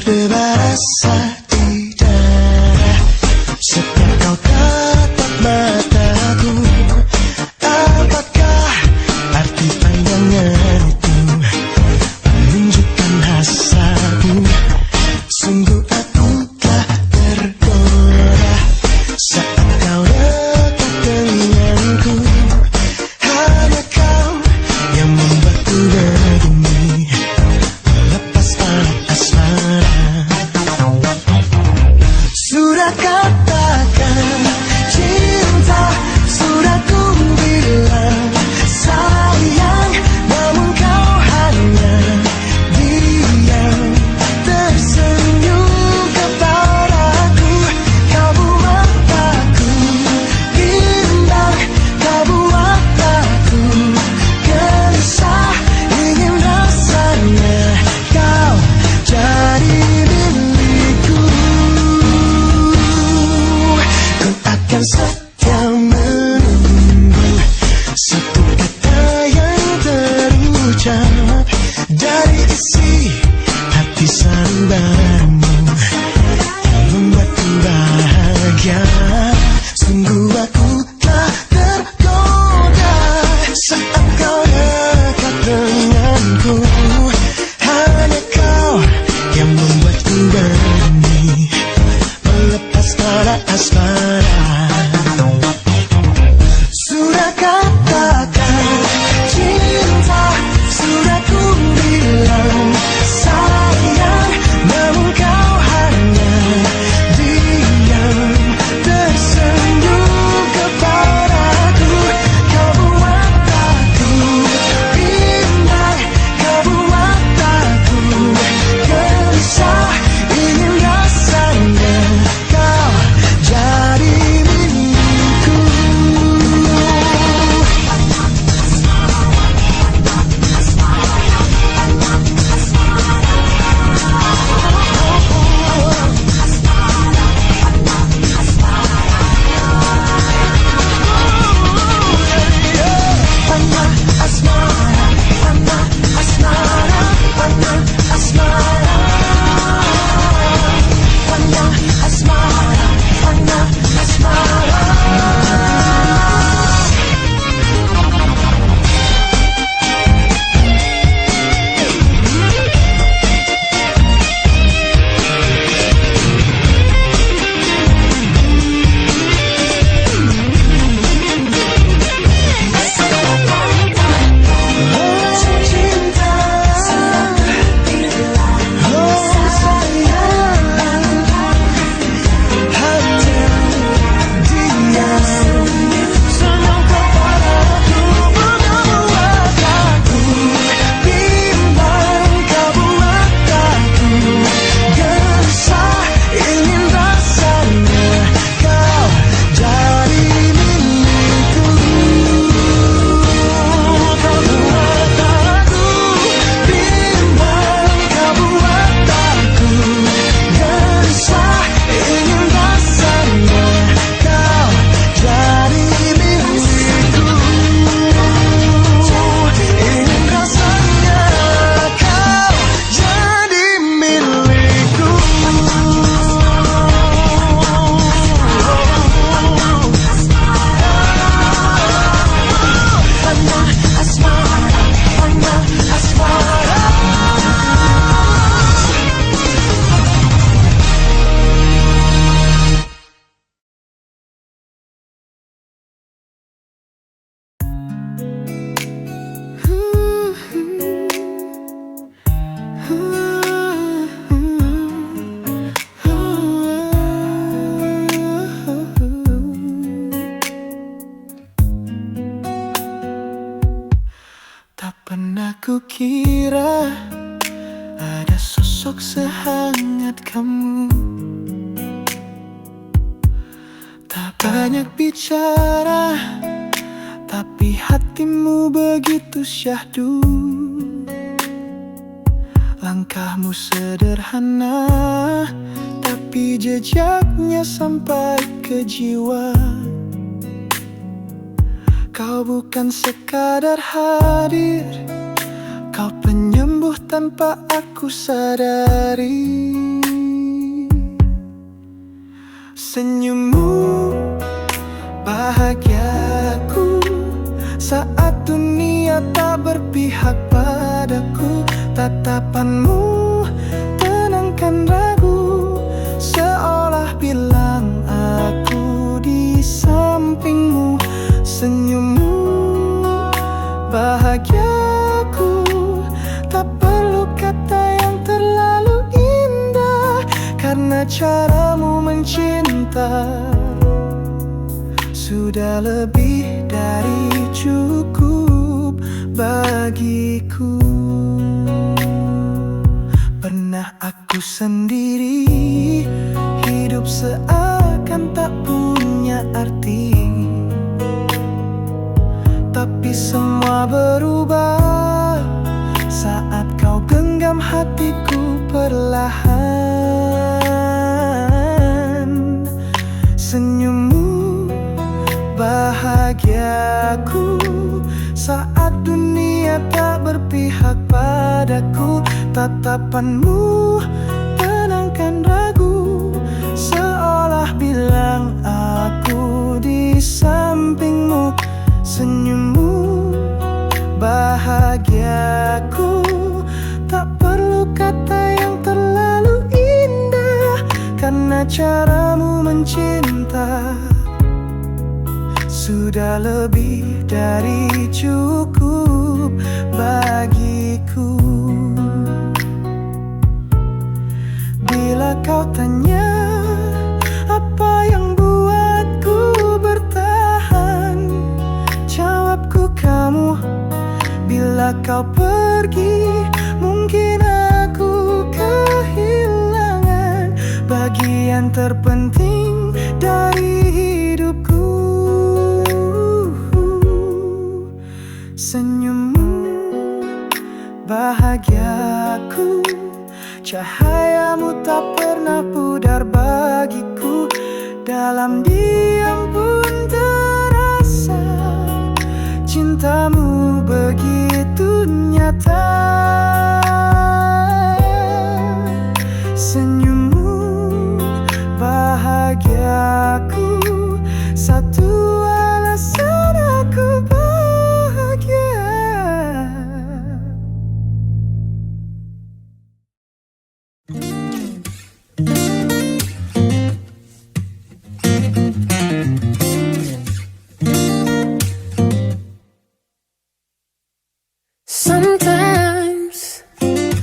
Berasa di darah setiap kau tatap mataku. Apakah arti pandangan itu menunjukkan hasratmu? Sungguh aku telah tergoda saat kau dekat denganku. Hanya kau yang membuatku begini, melepas alat asmara. Sudah katakan cinta, sudah ku bilang sayang, namun kau hanya diam tersenyum kepadaku. Kau buat aku bimbang, kau buat aku gelisah, ingin rasanya kau jadi milikku. Ku akan setia menunggu satu kata yang terucap dari isi hati sandamu yang membuatku bahagia. Sungguh aku telah tergoda saat kau dekat denganku. Hanya kau yang membuatku berani melepas alat asmara. Sudah katakan cinta, sudah ku bilang sayang, namun kau hanya diam tersenyum kepadaku. Kau buat aku bimbang, kau buat kukira ada sosok sehangat kamu. Tak banyak bicara, tapi hatimu begitu syahdu. Langkahmu sederhana, tapi jejaknya sampai ke jiwa. Kau bukan sekadar hadir, kau penyembuh tanpa aku sadari. Senyummu bahagiaku saat dunia tak berpihak padaku. Tatapanmu tenangkan ragu, seolah bilang aku di sampingmu. Senyummu bahagiaku, tak perlu kata yang terlalu indah, karena caramu mencinta sudah lebih dari cukup bagiku. Pernah aku sendiri, hidup seakan tak punya arti, tapi semua berubah saat kau genggam hatiku perlahan. Senyummu bahagiaku saat dunia tak berpihak padaku. Tatapanmu tenangkan ragu, seolah bilang aku di sampingmu. Senyummu bahagiaku, tak perlu kata yang terlalu indah, karena caramu mencinta sudah lebih dari cukup bagiku. Bila kau tanya apa yang buatku bertahan, jawabku kamu. Bila kau pergi, mungkin aku kehilangan bagian terpenting dari hidupku. Senyummu bahagiaku, cahayamu tak pernah pudar bagiku. Dalam diam pun terasa cintamu begitu nyata. Senyummu bahagiaku, satu alasan aku bahagia. Sometimes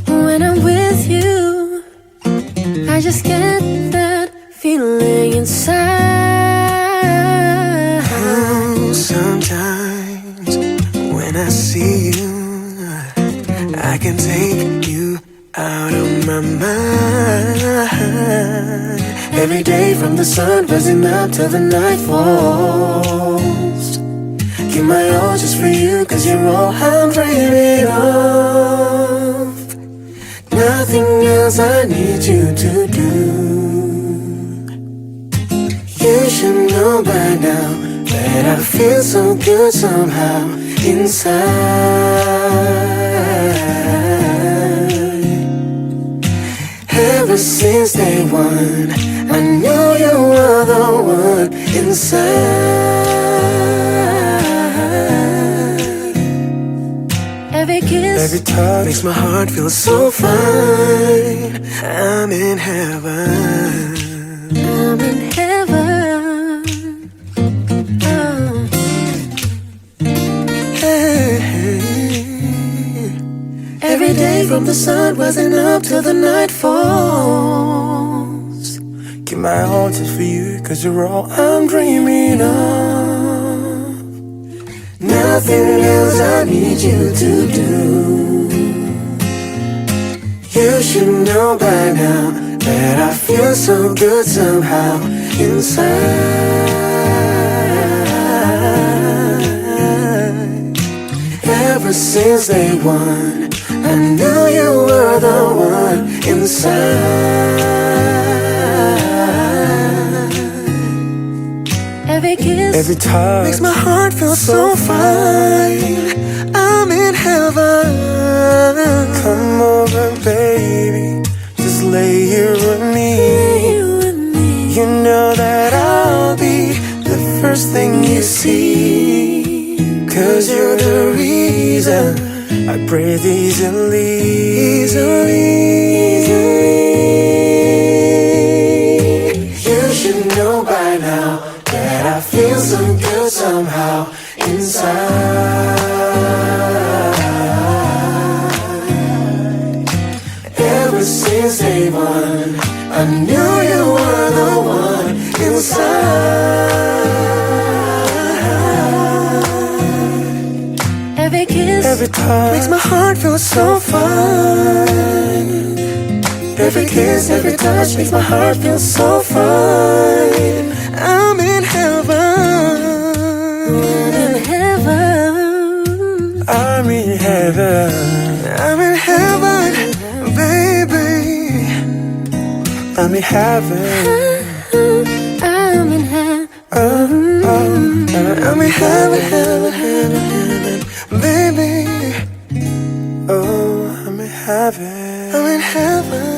when I'm with you, I just get that feeling inside. Oh, sometimes when I see you, I can take you out of my mind. Every day from the sun rising up till the night falls, give my all just for you, 'cause you're all I'm dreaming of. Nothing else I need you to do. You should know by now that I feel so good somehow inside. Ever since day one, I knew you were the one inside. Every kiss, Every touch makes my heart feel so fine. I'm in heaven. I'm in heaven. Oh. Every day from the sun rising up till the night falls, give my all just for you, 'cause you're all I'm dreaming of. Nothing else I need you to do. You should know by now that I feel so good somehow inside. Ever since day one, I knew you were the one inside. Every kiss, Every touch makes my heart feel so fine. I'm in heaven. come over, baby. Just lay here with me. you and me. You know that I'll be the first thing you see. 'Cause you're the reason I breathe easily. You should know by now that I feel so good somehow inside. Ever since day one, I knew you were the one inside. Every kiss, Every touch Makes my heart feel so fine. every kiss, every touch makes my heart feel so fine. I'm in heaven. in heaven. I'm in heaven. I'm in heaven, baby. I'm in heaven. I'm in heaven. I'm in heaven, baby. Oh, I'm in heaven. I'm in heaven.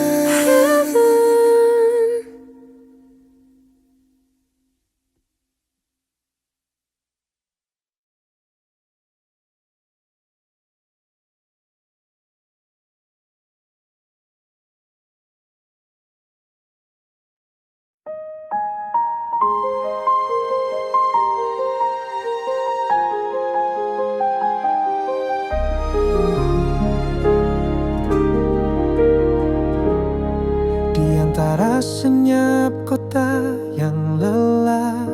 Di antara senyap kota yang lelah,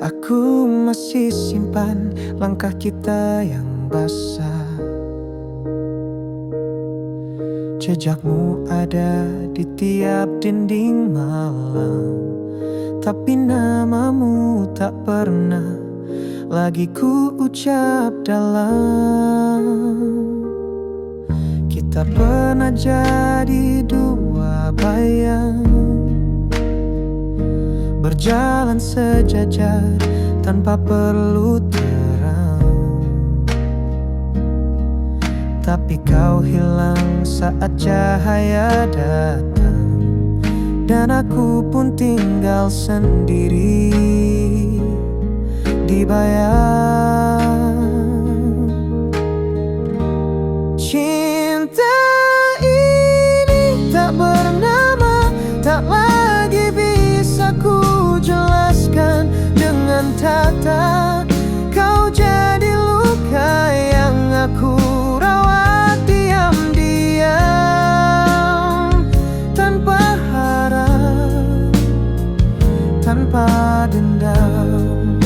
aku masih simpan langkah kita yang basah. Jejakmu ada di tiap dinding malam, tapi namamu tak pernah lagi ku ucap dalam. Kita pernah jadi dua bayang, berjalan sejajar tanpa perlu terang. Tapi kau hilang saat cahaya datang, dan aku pun tinggal sendiri di bayang. Cinta ini tak bernama, tak lagi bisa ku jelaskan dengan kata. Kau jadi luka yang aku rawat diam-diam, tanpa harap, tanpa dendam.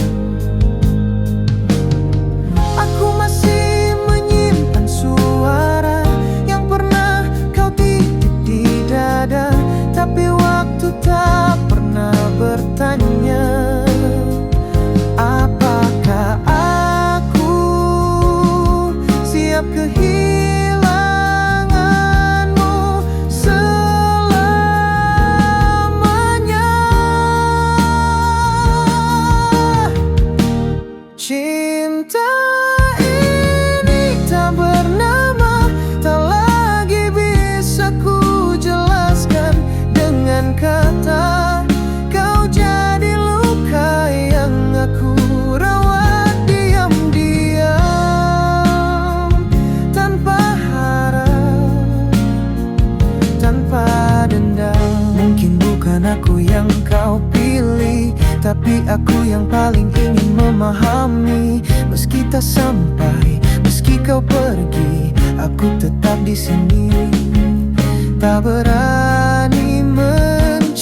Aku masih menyimpan suara yang pernah kau titip di dada, tapi waktu tak pernah bertanya, apakah aku siap kehilanganmu selamanya. Cinta ini tak bernama, tak lagi bisa ku jelaskan dengan kata. Kau jadi luka yang aku rawat diam-diam, tanpa harap, tanpa dendam. Mungkin bukan aku yang kau pilih, tapi aku yang paling ingin memahami. Meski tak sampai, meski kau pergi, aku tetap di sini, tak berani mencari.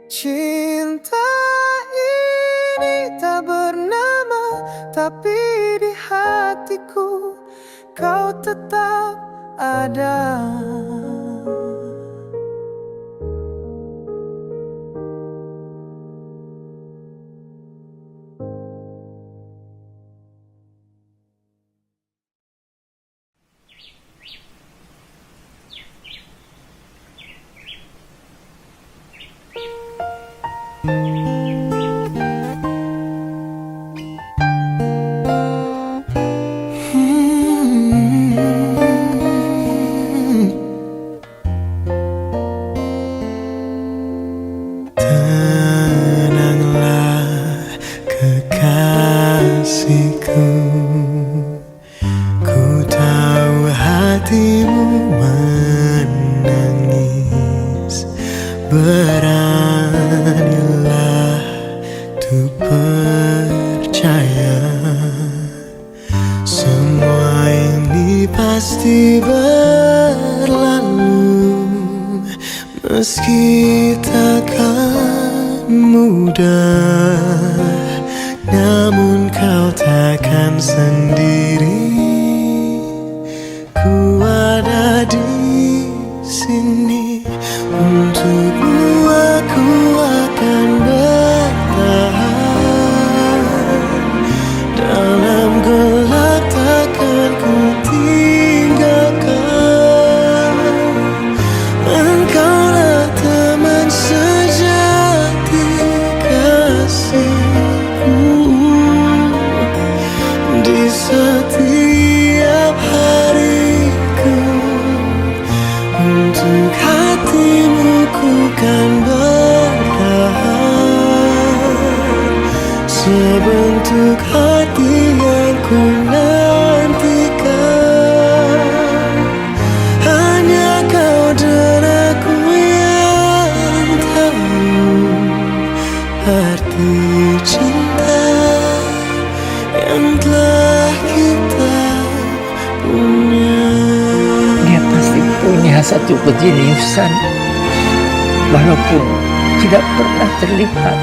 Cinta ini tak bernama, tapi di hatiku kau tetap ada. Tenanglah kekasihku, ku tahu hatimu menangis. Beranilah untuk percaya, semua ini pasti berlalu. Meski takkan mudah, namun kau takkan sendiri. Ku ada di sini untukmu, aku akan bertahan. Dalam gelap takkan ku tinggalkan. Engkaulah teman sejati kasihku, di setiap hariku. Untuk hatimu ku kan bertahan, sebentuk hati yang ku nantikan. Hanya kau dan aku yang tahu arti cinta yang telah kita punya. Dia pasti punya satu kejeniusan, walaupun tidak pernah terlihat.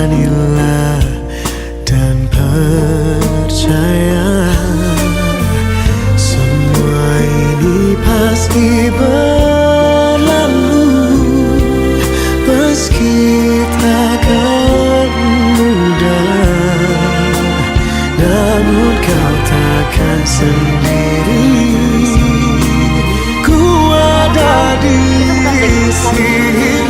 Beranilah dan percaya, semua ini pasti berlalu. Meski takkan mudah, namun kau takkan sendiri. Ku ada di sini.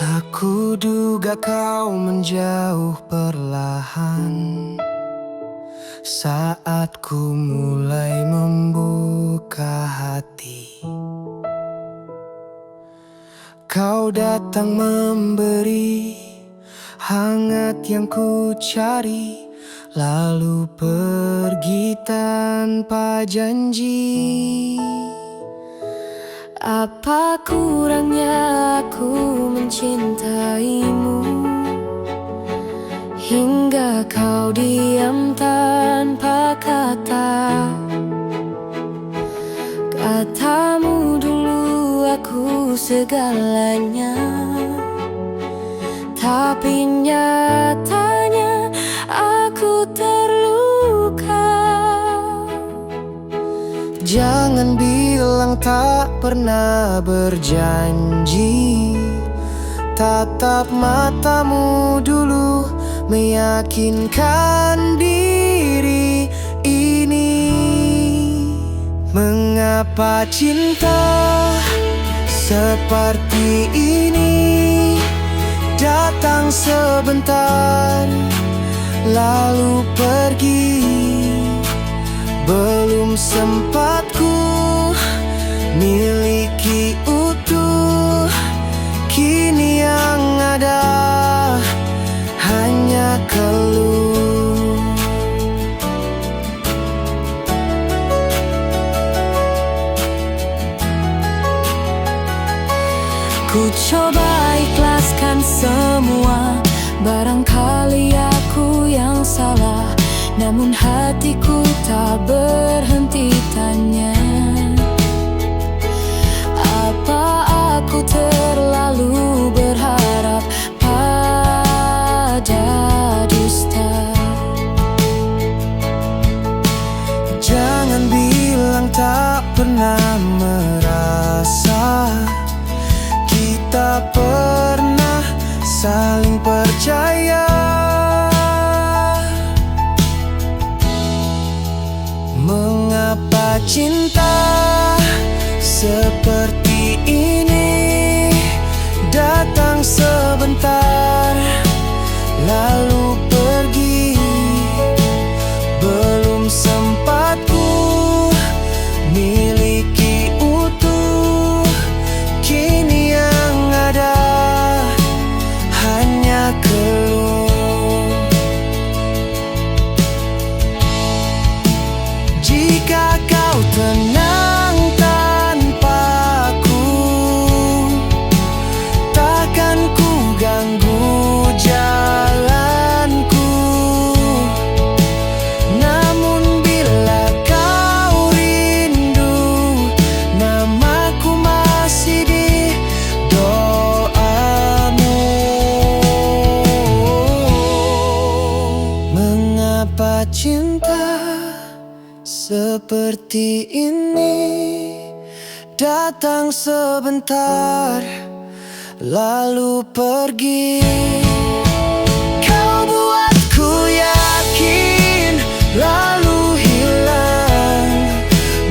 Tak kuduga kau menjauh perlahan saat ku mulai membuka hati. Kau datang memberi hangat yang ku cari, lalu pergi tanpa janji. Apa kurangnya aku mencintaimu, hingga kau diam tanpa kata. Katamu dulu aku segalanya, tapi nyatanya aku terluka. Jangan bilang tak pernah berjanji. Tatap matamu dulu, meyakinkan diri ini. Mengapa cinta seperti ini datang sebentar lalu pergi? Belum sempat ku miliki utuh, kini yang ada hanya keluh. Ku coba ikhlaskan semua, barangkali aku yang salah, namun hatiku tak berhenti tanya. Apa aku terlalu berharap pada dusta? Jangan bilang tak pernah merasa kita pernah saling percaya. Mengapa cinta seperti ini datang sebentar lalu pergi? Belum sempat ku miliki utuh, kini yang ada hanya keluh. Jika kau tenang tanpaku, takkan ku ganggu jalanku. Namun bila kau rindu, namaku masih di doamu. Mengapa cinta seperti ini datang sebentar lalu pergi? Kau buatku yakin lalu hilang,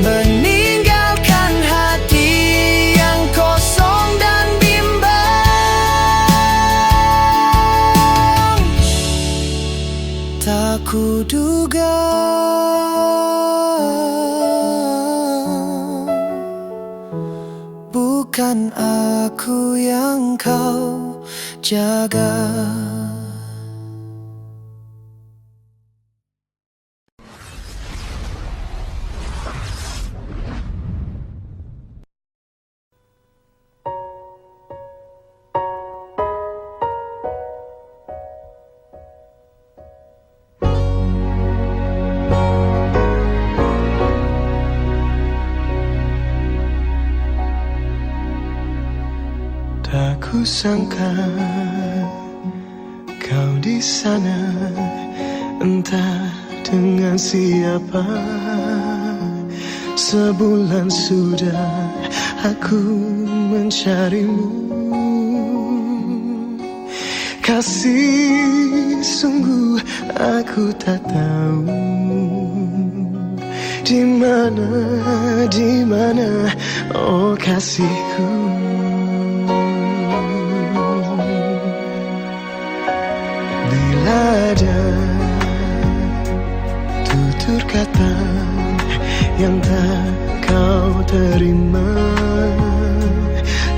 meninggalkan hati yang kosong dan bimbang. Tak kuduga bukan aku yang kau jaga. Tak kusangka kau di sana, entah dengan siapa. Sebulan sudah aku mencarimu. Kasih, sungguh aku tak tahu di mana, oh kasihku. Ada tutur kata yang tak kau terima,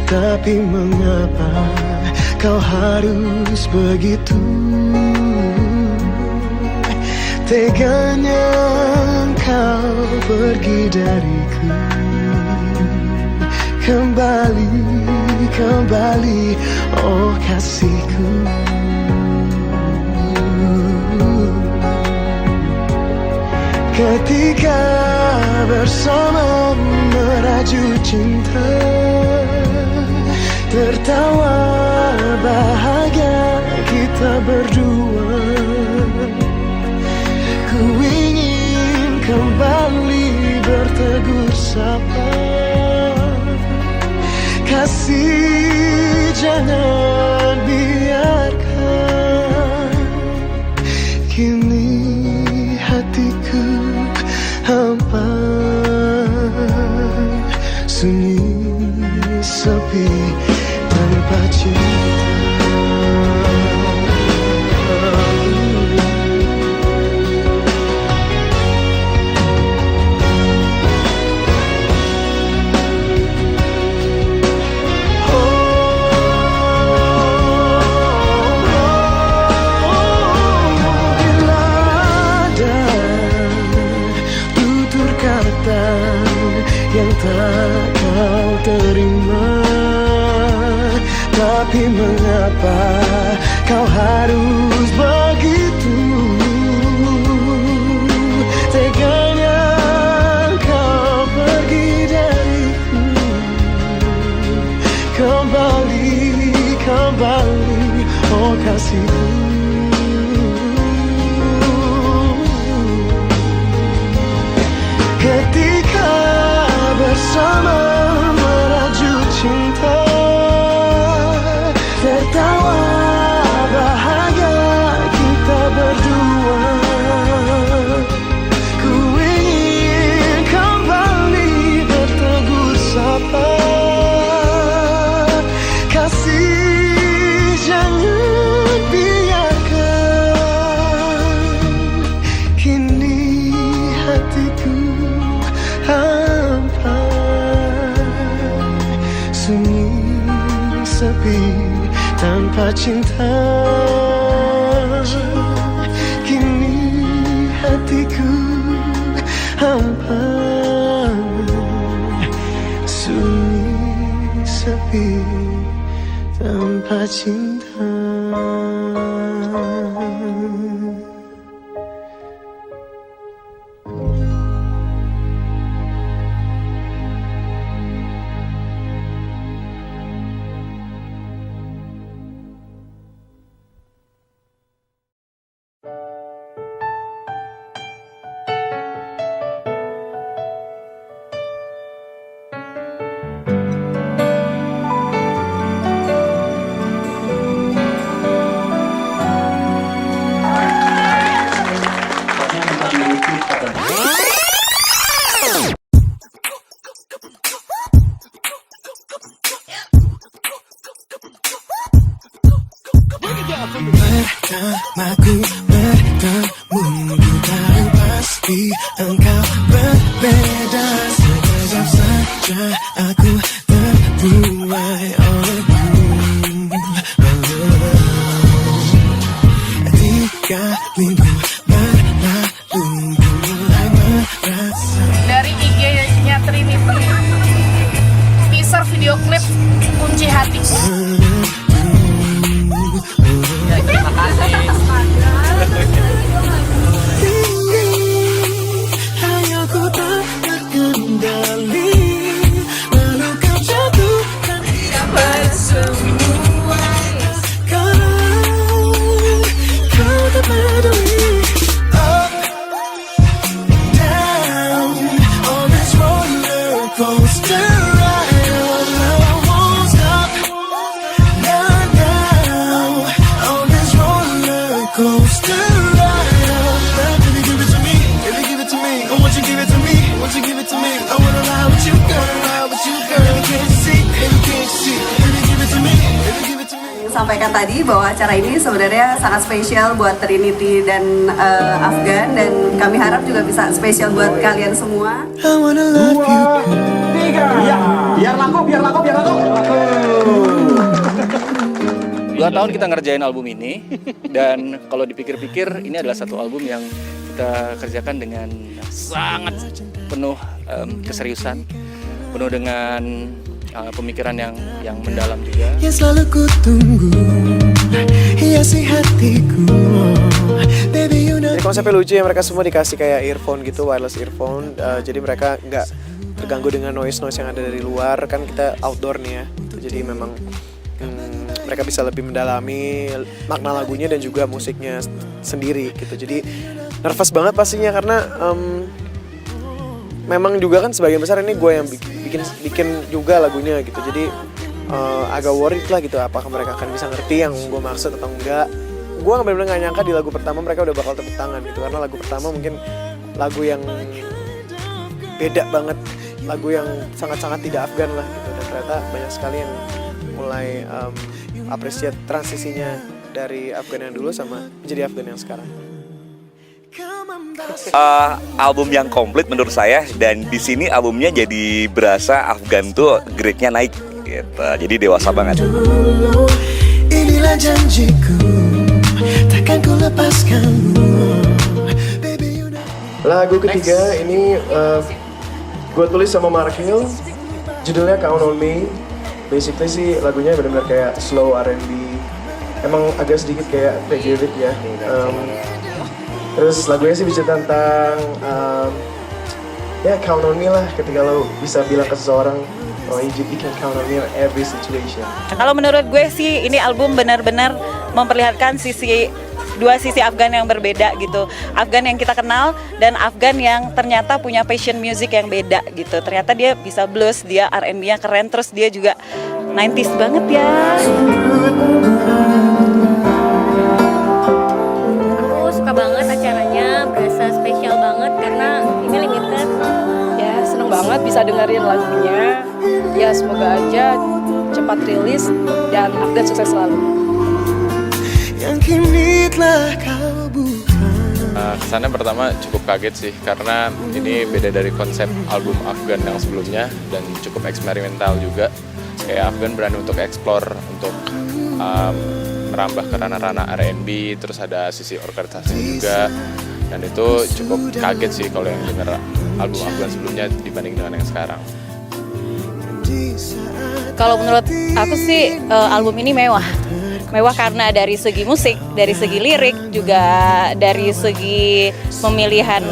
tapi mengapa kau harus begitu teganya kau pergi dariku. Kembali, kembali, oh kasihku. Ketika bersama merajut cinta, tertawa bahagia kita berdua. Ku ingin kembali bertegur sapa. Kasih jangan biarkan kini hatiku hampa, sunyi sepi tanpa cinta. Yang tak kau terima, tapi mengapa kau harus begitu teganya kau pergi dariku. Kembali, kembali, oh kasihku. Ketika bersama merajut cinta, tertawa bahagia kita berdua. Ku ingin kembali bertegur sapa. Kasih jangan biarkan kini hatiku hampa, sunyi sepi tanpa cinta. Kini hatiku hampa, sunyi sepi tanpa cinta. Pertamaku bertemu bukan pasti engkau berbeda. Sekejap saja aku terbuai olehmu. 3 minggu berlalu mulai merasa. Dari IG-nya Trinity, teaser video klip Kunci Hati. Terima kasih. Hanya ku tak terkendali, lalu kau jatuhkan semua. Karena kau tak peduli. Up, down, on this roller coaster ride. Oh, I won't stop. Now, on this roller coaster ride. Oh, baby, give it to me, baby, give it to me. I want you give it to me, I want you give it to me. I wanna ride with you, girl, ride with you, girl. Baby, can't you see, baby, can't you see. Baby, give it to me, baby, give it to me. Sampaikan tadi bahwa acara ini sebenarnya sangat spesial buat Trinity dan Afgan, dan kami harap juga bisa spesial buat kalian semua. I wanna love you, girl. Ya, biar laku, biar laku, biar laku. 2 tahun kita ngerjain album ini dan kalau dipikir-pikir ini adalah satu album yang kita kerjakan dengan sangat penuh keseriusan, penuh dengan pemikiran yang mendalam juga. Yang selalu ku tunggu, hiasi hatiku. Baby, you know. Jadi konsepnya lucu ya, mereka semua dikasih kayak earphone gitu, wireless earphone. Jadi mereka nggak terganggu dengan noise yang ada dari luar. Kan kita outdoor nih ya, jadi memang mereka bisa lebih mendalami makna lagunya dan juga musiknya sendiri gitu. Jadi nervous banget pastinya karena memang juga kan sebagian besar ini gue yang bikin juga lagunya gitu. Jadi agak worried lah gitu, apakah mereka akan bisa ngerti yang gue maksud atau enggak. Gue bener-bener gak nyangka di lagu pertama mereka udah bakal tepuk tangan gitu, karena lagu pertama mungkin lagu yang beda banget, lagu yang sangat-sangat tidak Afgan lah gitu. Dan ternyata banyak sekali yang mulai apresiat transisinya dari Afgan yang dulu sama menjadi Afgan yang sekarang. Album yang komplit menurut saya, dan di sini albumnya jadi berasa Afgan tuh grade-nya naik gitu. Jadi dewasa banget. Inilah janjiku, takkan ku lepaskanmu. Lagu ketiga ini gue tulis sama Mark Hill, judulnya Count on Me. Basically sih lagunya benar-benar kayak slow R&B, emang agak sedikit kayak Favorite ya. Terus lagunya sih bicara tentang ya count on me lah, ketika lo bisa bilang ke seseorang, oh you can count on me in every situation. Kalau menurut gue sih ini album benar-benar memperlihatkan dua sisi Afgan yang berbeda gitu. Afgan yang kita kenal dan Afgan yang ternyata punya passion music yang beda gitu. Ternyata dia bisa blues, dia R&B-nya keren, terus dia juga 90s banget ya. Aku suka banget acaranya, berasa spesial banget karena ini limited. Ya, seneng banget bisa dengerin lagunya. Ya, semoga aja cepat rilis dan Afgan sukses selalu. Yang kini telah kau buka. Kesannya pertama cukup kaget sih, karena ini beda dari konsep album Afgan yang sebelumnya dan cukup eksperimental juga. Kayak Afgan berani untuk explore, untuk merambah ke ranah-ranah R&B, terus ada sisi orkestrasi juga, dan itu cukup kaget sih kalau yang denger album Afgan sebelumnya dibanding dengan yang sekarang. Kalau menurut aku sih album ini mewah karena dari segi musik, dari segi lirik, juga dari segi pemilihan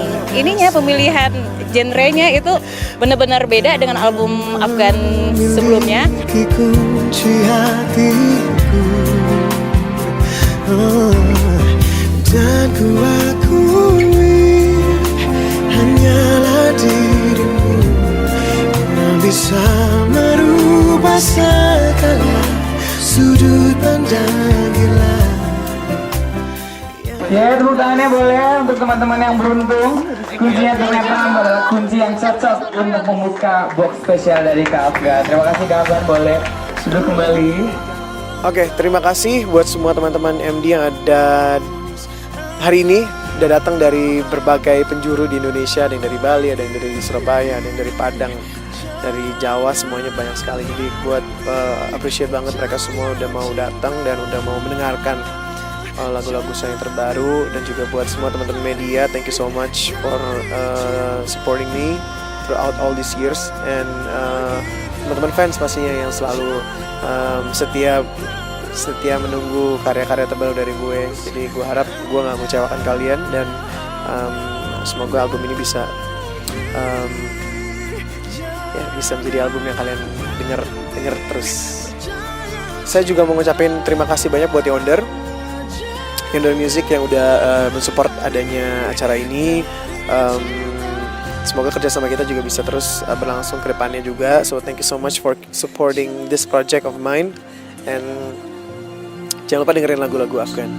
genrenya itu benar-benar beda dengan album Afgan sebelumnya. Kunci hatiku, dan ku akui hanyalah dirimu yang bisa merubah segala sudut pandang gila. Ya, tepuk tangannya boleh untuk teman-teman yang beruntung. Kuncinya ternyata adalah kunci yang cocok untuk membuka box spesial dari Kak Afgan. Terima kasih Kak Afgan, boleh sudah kembali. Oke, terima kasih buat semua teman-teman MD yang ada hari ini. Udah datang dari berbagai penjuru di Indonesia, ada yang dari Bali, ada yang dari Surabaya, ada yang dari Padang, dari Jawa, semuanya banyak sekali. Jadi buat appreciate banget mereka semua udah mau datang dan udah mau mendengarkan lagu-lagu saya yang terbaru. Dan juga buat semua teman-teman media, thank you so much for supporting me throughout all these years. And teman-teman fans pastinya yang selalu setia menunggu karya-karya terbaru dari gue. Jadi gue harap gue gak mengecewakan kalian, dan semoga album ini bisa bisa menjadi album yang kalian denger terus. Saya juga mau ngucapin terima kasih banyak buat Yonder Music yang udah mensupport adanya acara ini. Semoga kerjasama kita juga bisa terus berlangsung ke depannya juga. So thank you so much for supporting this project of mine, and jangan lupa dengerin lagu-lagu Afgan.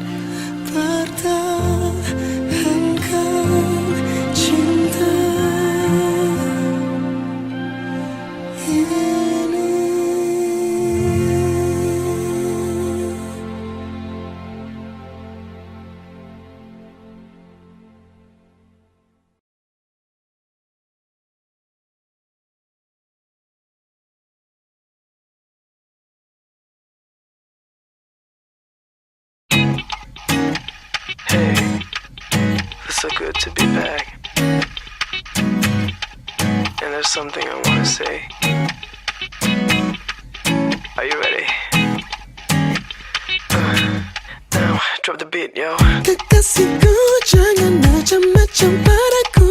good to be back. And there's something I wanna say. Are you ready? Now, drop the beat, yo. Kekasihku, jangan macam-macam padaku.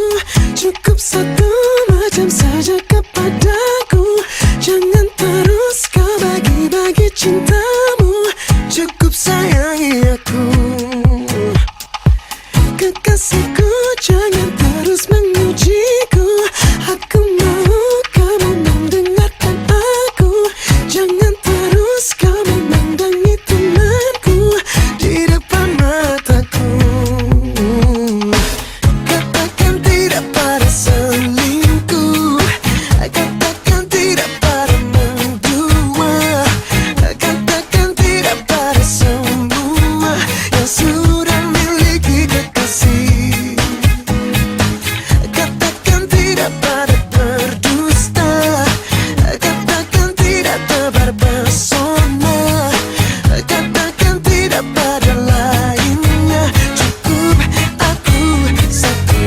Cukup satu macam saja kepadaku. Jangan terus kau bagi-bagi cintamu. Cukup sayangi aku. Kekasihku, jangan terus mengujiku. Aku mau kamu mendengarkan aku. Jangan terus kau memandangi temanku di depan mataku. Katakan tidak pada selingkuh. Katakan tidak pada mendua. Katakan tidak pada semua yang sudah miliki kekasih. Katakan tidak pada berdusta. Katakan tidak tebar pesona. Katakan tidak pada lainnya. Cukup aku satu.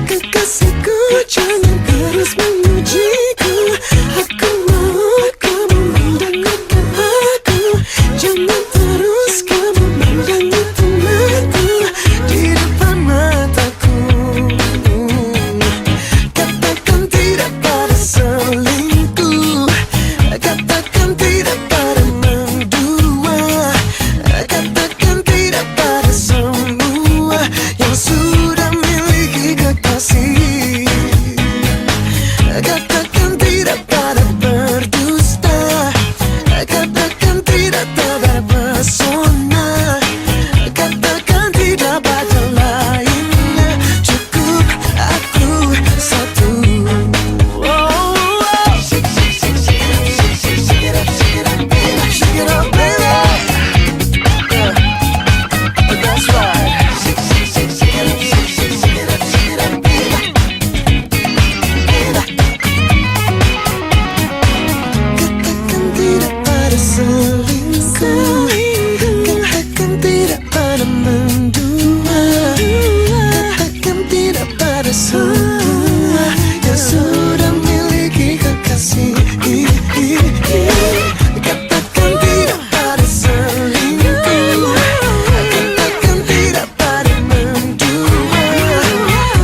Kekasihku, jangan terus mengujiku. Aku mau kamu mendengarkan aku. Jangan terus kamu memandangi temanku di depan mataku. Katakan tidak pada selingkuh. Katakan tidak pada mendua. Katakan tidak pada semua yang sudah miliki kekasih. Katakan tidak pada berdusta. Katakan tidak tebar pesona. Katakan tidak pada lainnya. Cukup aku satu. Shake it up, baby. Shake it up, baby. Yeah, that's right. Shake it up, baby. Katakan tidak pada selingkuh. Katakan tidak pada mendua. Katakan tidak pada semua yang sudah miliki kekasih. Katakan tidak pada selingkuh. Katakan tidak pada mendua.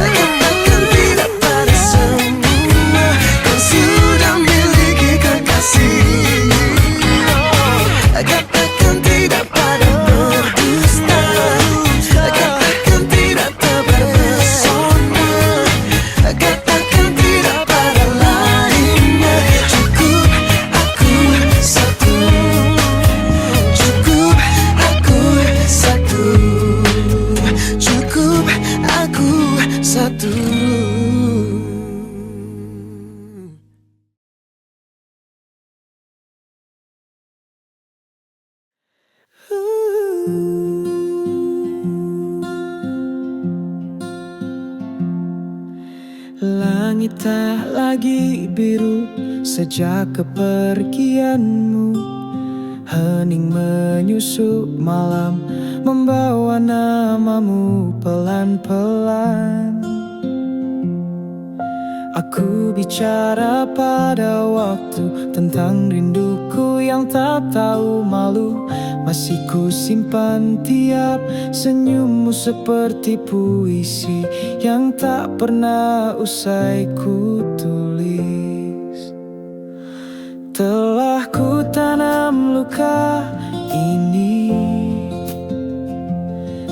Katakan tidak pada semua yang sudah miliki kekasih. Katakan tidak pada berdusta. Katakan tidak tebar pesona. Katakan tidak pada lainnya. Cukup aku satu. Cukup aku satu. Cukup aku satu. Langit tak lagi biru sejak kepergianmu. Hening menyusup malam membawa namamu pelan-pelan. Aku bicara pada waktu tentang rinduku yang tak tahu malu. Masih ku simpan tiap senyummu seperti puisi yang tak pernah usai ku tulis. Telah ku tanam luka ini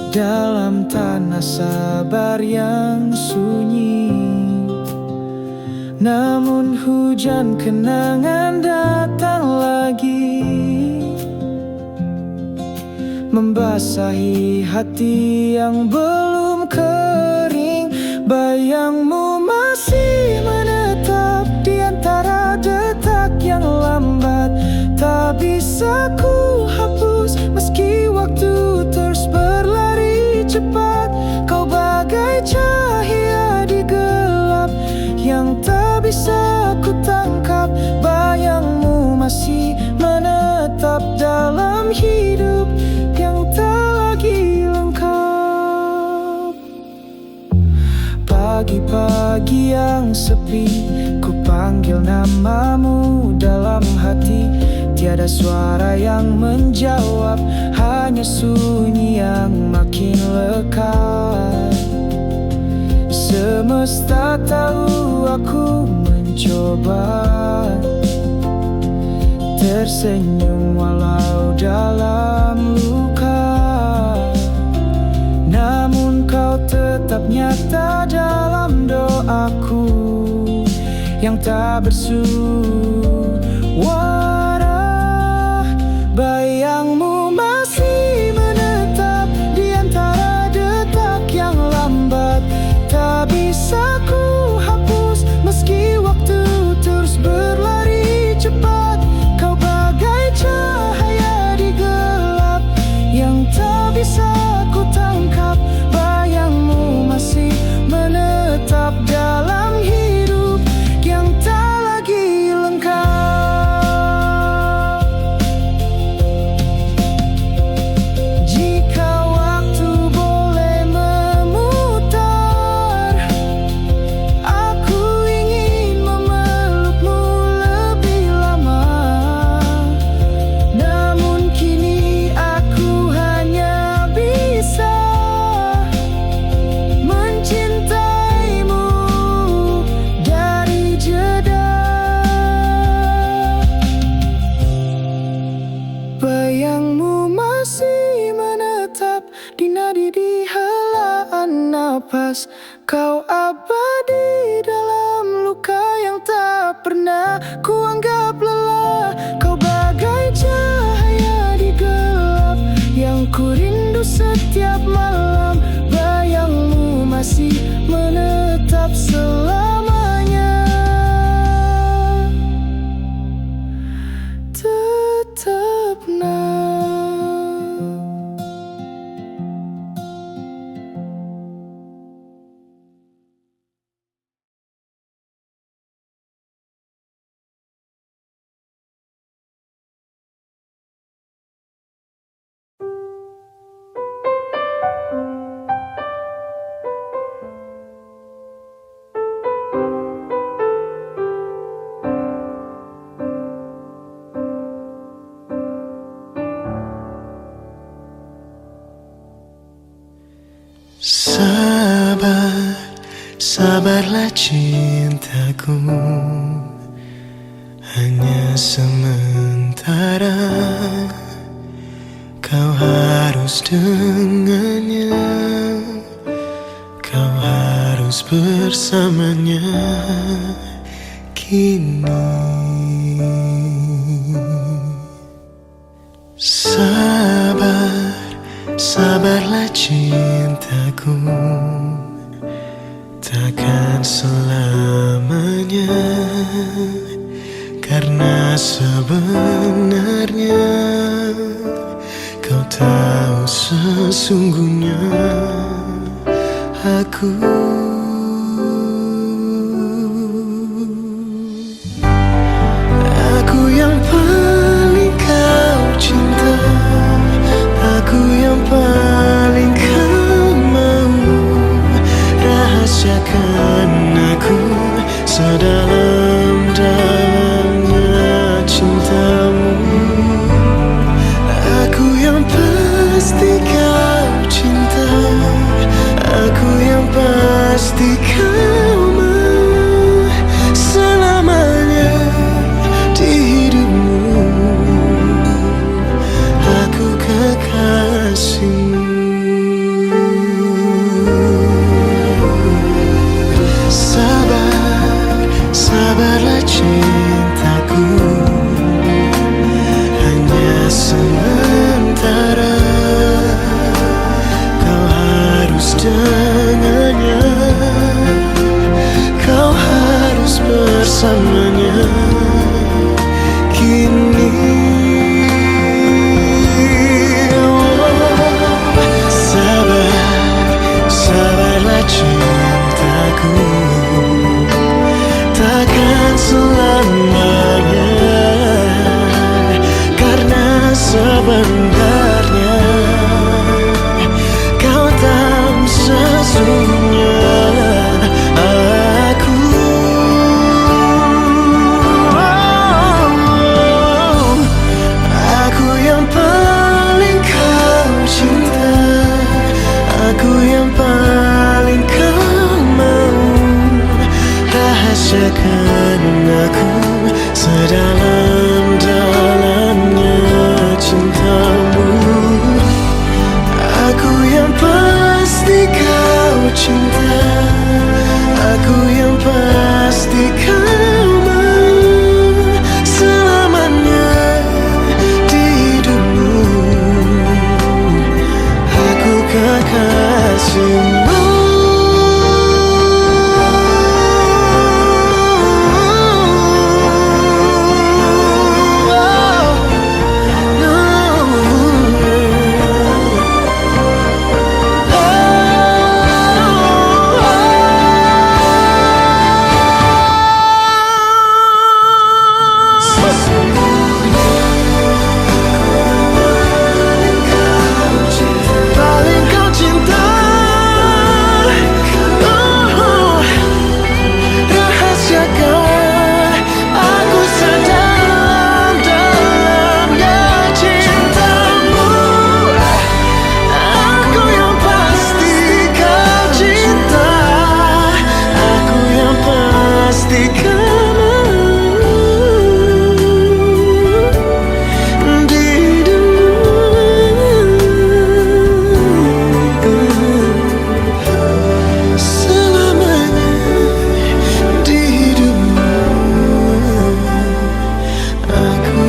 dalam tanah sabar yang sunyi. Namun hujan kenangan datang lagi, membasahi hati yang belum kering. Bayangmu masih menetap di antara detak yang lambat. Tak bisa ku hapus meski waktu terus berlari cepat. Kau bagai cahaya di gelap yang tak bisa ku tangkap. Bayangmu masih menetap dalam hidup yang tak lagi lengkap. yang sepi, ku panggil namamu dalam hati. Tiada suara yang menjawab, hanya sunyi yang makin lekat. Semesta tahu aku mencoba tersenyum walau dalam luka, namun kau tetap nyata dalam doaku yang tak bersuara. Bayangmu masih menetap di antara detak yang lambat, tak bisa ku hapus meski waktu terus berlari cepat. Kau bagai cahaya di gelap yang tak bisa ku tangkap. Bayangmu masih menetap dalam hidup yang tak lagi lengkap. Jika waktu boleh memutar, aku ingin memelukmu lebih lama. Namun kini aku hanya bisa mencintaimu dari jeda. Bayangmu masih menetap di nadi di helaan napas. Kau abadi dalam luka yang tak pernah kuanggap lelah. Kau bagai cahaya di gelap yang ku rindu setiap malam. Bayangmu masih menetap selamanya. Tetaplah. Sabar, sabarlah cintaku, hanya sementara. Kau harus dengannya, kau harus bersamanya kini. Sabar, sabarlah cintaku, takkan selamanya. Karena sebenarnya kau tahu sesungguhnya aku yang paling kau cinta, aku yang paling kau mau. Rahasiakan aku sedalam-dalamnya cintamu. Aku yang pasti kau cinta, aku yang pasti kau mau selamanya di hidupmu. Aku kekasihmu. Sabar, sabarlah cintaku, hanya sementara. Kau harus dengannya, kau harus bersamanya kini. Sabar, sabarlah cintaku, takkan selamanya. Karena sebenarnya kau tahu sesungguhnya aku manjakan aku sedalam-dalamnya cintamu. Aku yang pasti kau cinta, aku yang pasti kau mau selamanya di hidupmu. Aku kekasihmu. Paling kau cinta, rahasiakan aku sedalam-dalamnya cintamu. Aku yang pasti kau cinta, aku yang pasti kau mau di hidupmu. Selamanya di hidupmu. Aku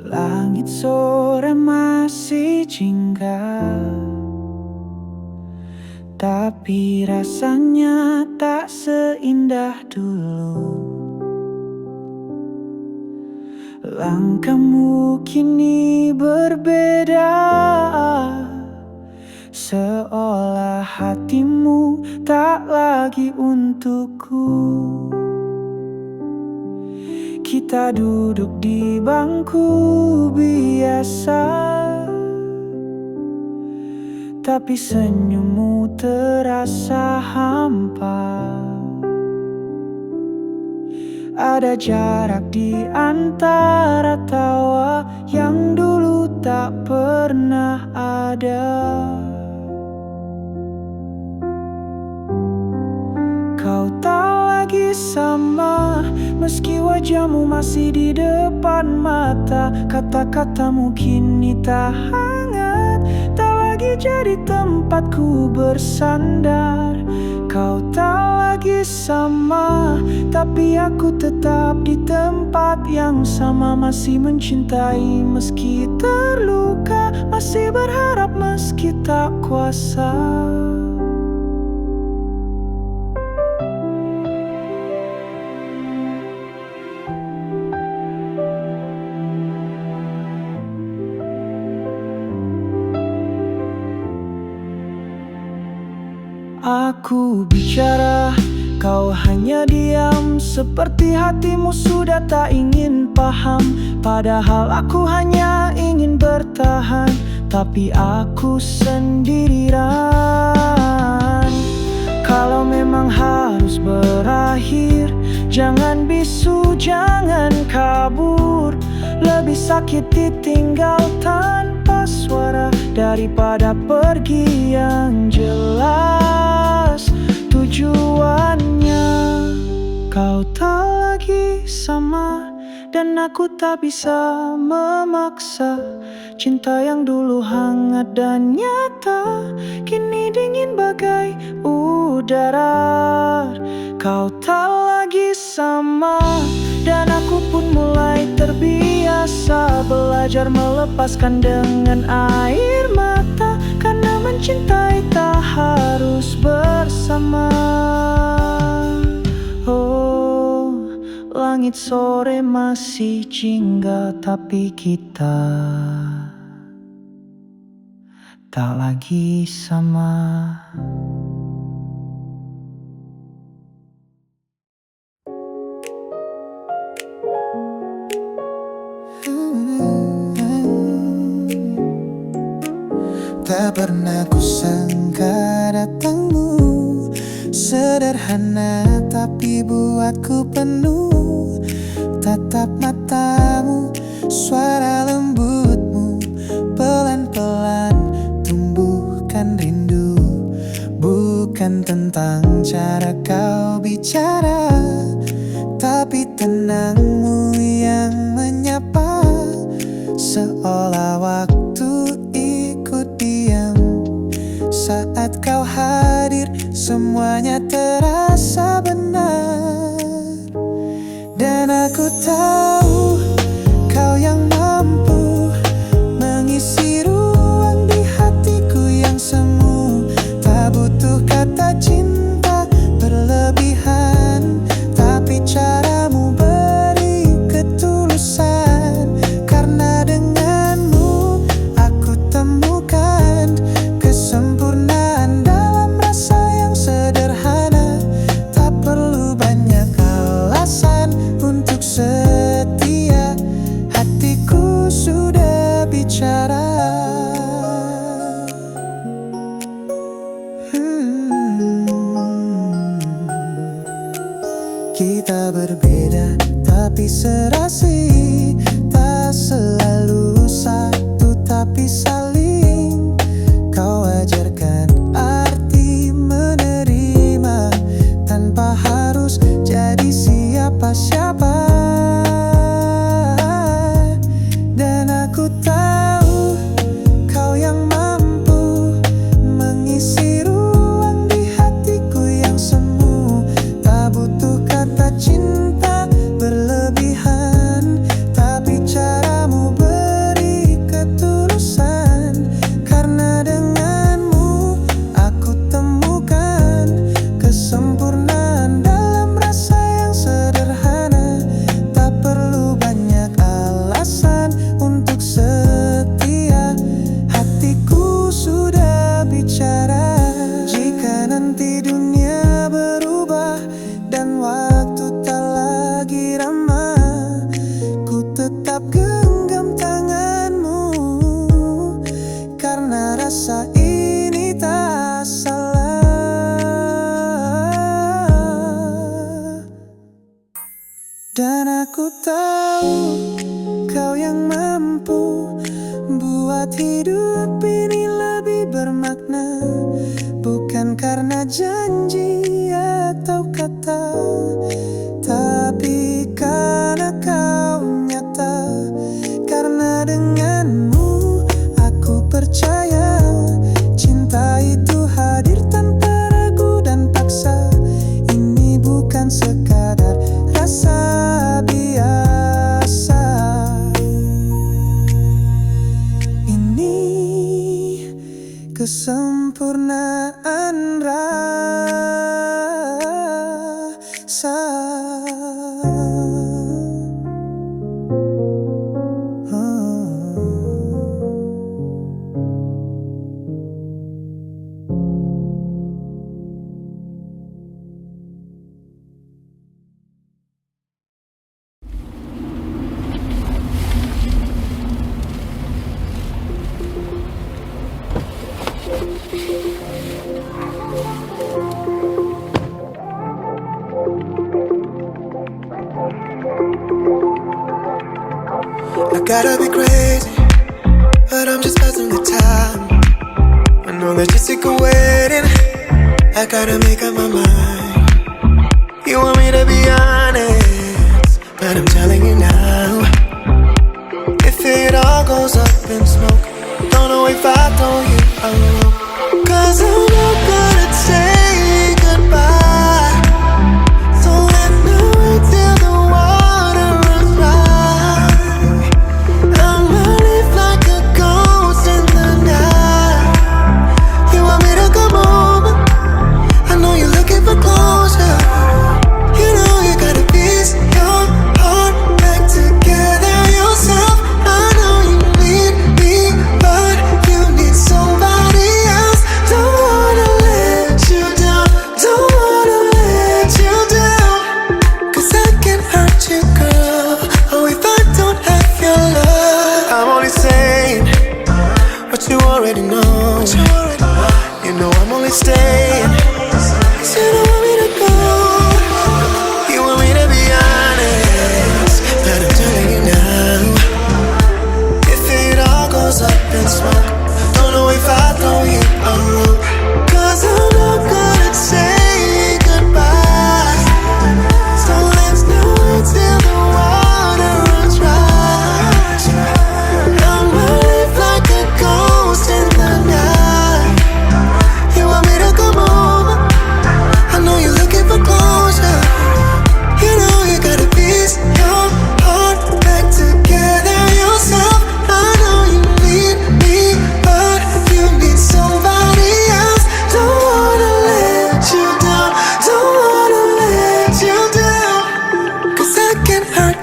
Langit sore masih jingga, tapi rasanya tak seindah dulu. Langkahmu kini berbeda, seolah hatimu tak lagi untukku. Kita duduk di bangku biasa, tapi senyummu terasa hampa. Ada jarak di antara tawa yang dulu tak pernah ada. Kau tak lagi sama, meski wajahmu masih di depan mata. Kata-katamu kini tak hangat, tak lagi jadi tempatku bersandar. Kau tak lagi sama, tapi aku tetap di tempat yang sama. Masih mencintai meski terluka, masih berharap meski tak kuasa. Aku bicara, kau hanya diam, seperti hatimu sudah tak ingin paham. Padahal aku hanya ingin bertahan, tapi aku sendirian. Kalau memang harus berakhir, jangan bisu, jangan kabur. Lebih sakit ditinggal tanpa suara daripada pergi yang jelas tujuannya. Kau tak lagi sama, dan aku tak bisa memaksa. Cinta yang dulu hangat dan nyata, kini dingin bagai udara. Kau tak lagi sama, dan aku pun mulai terbiasa. Belajar melepaskan dengan air mata, karena mencintai tak harus bersama. Oh, langit sore masih jingga, tapi kita tak lagi sama. Tak pernah kusangka datangmu, sederhana tapi buatku penuh. Tatap matamu, suara lembutmu, pelan-pelan tumbuhkan rindu. Bukan tentang cara kau bicara, tapi tenangmu yang menyapa. Seolah waktu ikut diam saat kau hadir, semuanya terasa benar. Dan aku tahu kau yang mampu mengisi ruang di hatiku yang semu. Tak butuh kata cinta berlebihan, tapi caramu beri ketulusan. Karena denganmu aku temukan kesempurnaan dalam rasa yang sederhana. Tak perlu banyak alasan untuk setia, hatiku sudah bicara. Kita berbeda tapi serasi, tak selalu satu tapi saling. Kau ajarkan arti menerima tanpa harus jadi siapa-siapa. Dan aku tahu kau yang mampu mengisi ruang di hatiku yang semu. Tak butuh kata cinta berlebihan, tapi caramu beri ketulusan. Karena denganmu aku temukan kesempurnaan dalam rasa yang sederhana. Tak perlu banyak alasan untuk setia, hatiku sudah bicara. Jika nanti dunia berubah dan waktu tak lagi ramah, ku tetap genggam tanganmu. Karena rasa ini tak salah. Dan aku tahu kau yang mampu buat hidup ini lebih bermakna. Bukan karena janji atau kata, tapi karena kau nyata. Karena denganmu aku percaya cinta itu hadir tanpa ragu dan paksa. Ini bukan sekadar rasa biasa, ini kesempurnaan rasa. I gotta be crazy, but I'm just passing the time. I know that you're sick of waiting, I gotta make up my mind. You want me to be honest, but I'm telling you now. If it all goes up in smoke, don't know if I told you I won't. 'Cause I'm not gonna say goodbye, so let me wait till the water runs dry. I'ma live like a ghost in the night. You want me to come over? I know you're looking for closure. You know you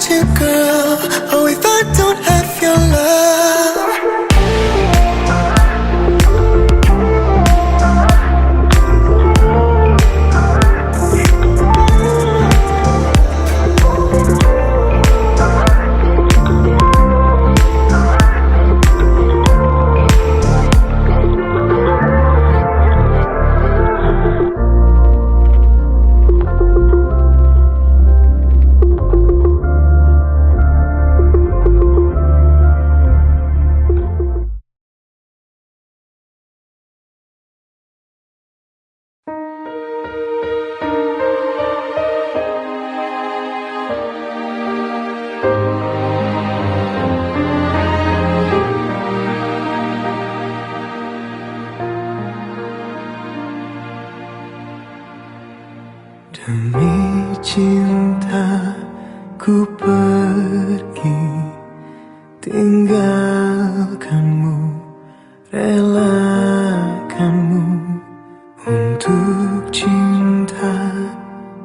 you, girl? Oh, if I don't have your love. Demi cinta ku pergi, tinggalkanmu, relakanmu. Untuk cinta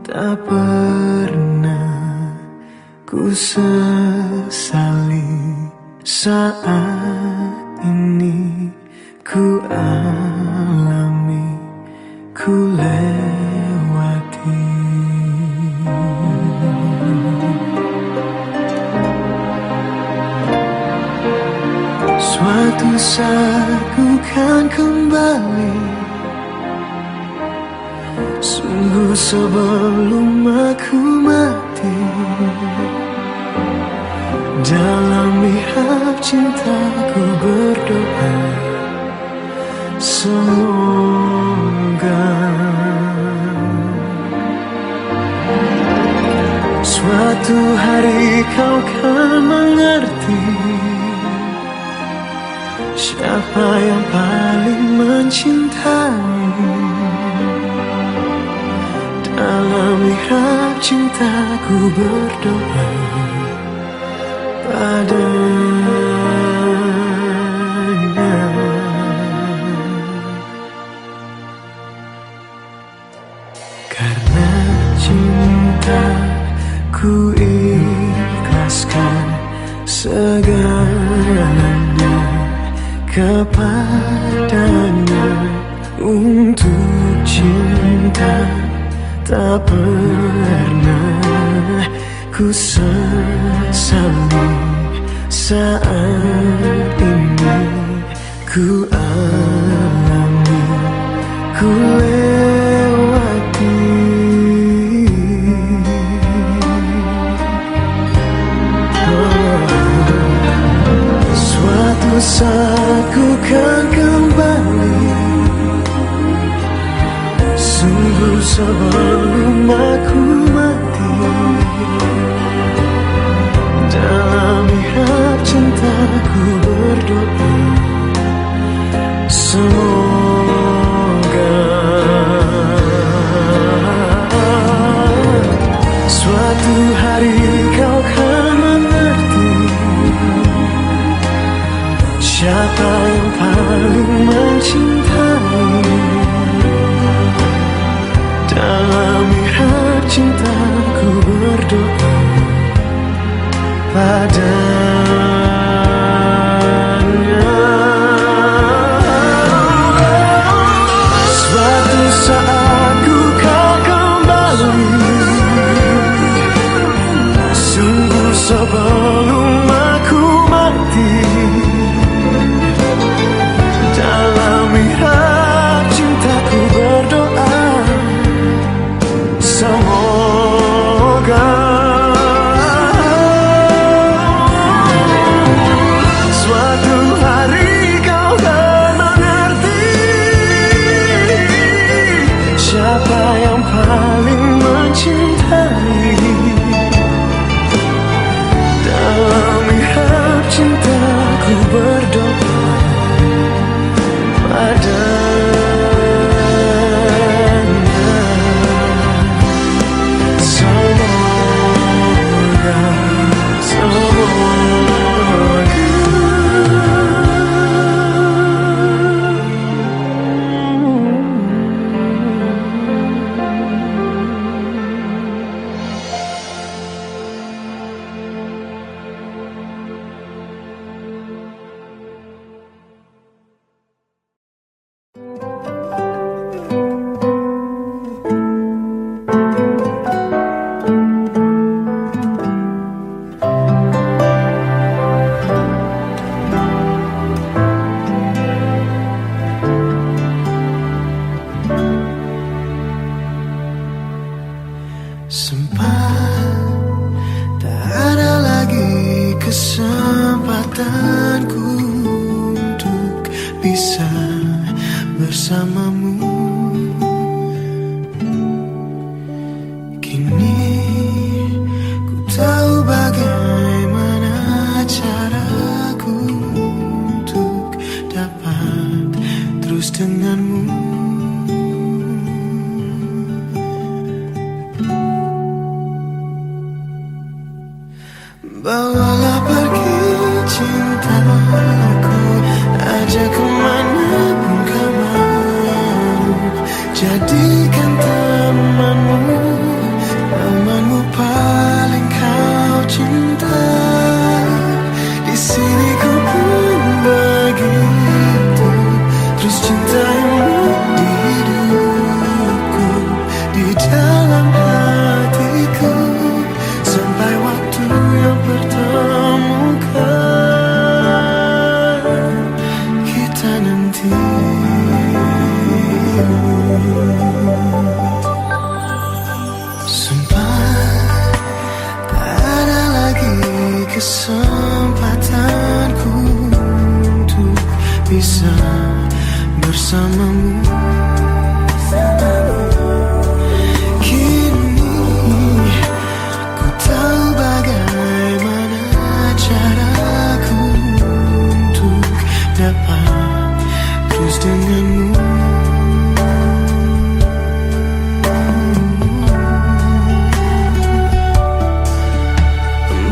tak pernah ku sesali. Saat ini ku alami, ku lewati. Suatu saat ku kan kembali, sungguh sebelum aku mati. Dalam mihrab cintaku berdoa, semoga suatu hari kau kan mengerti siapa yang paling mencintai. Dalam mihrab cintaku berdoa padanya. Karena cinta ku ikhlaskan segalanya kepadanya. Untuk cinta tak pernah ku sesali. Saat ini ku alami, ku lewati. Suatu saat ku kan kembali, sungguh sebelum aku mati. Dalam mihrab cintaku berdoa, semoga suatu hari kau kan mengerti siapa yang paling mencintai. Dalam mihrab cintaku berdoa padanya. Suatu saat ku kan kembali, sungguh sebelum aku mati. Dalam mihrab cintaku berdoa, semoga suatu hari kau kan mengerti siapa yang paling mencintai. kesempatanku untuk bisa bersamamu. Kini ku tahu bagaimana caraku untuk dapat terus denganmu. Bawalah pergi cintaku, ajak kemanapun kau mau. Jadikan temanmu, temanmu paling kau cinta. Di sini ku pun begitu, terus cintaimu di hidupku, di dalam hatiku, sampai waktu yang pertemukan kita nanti. Sumpah tak ada lagi kesempatanku untuk bisa bersamamu. Kini ku tahu bagaimana caraku untuk dapat terus denganmu.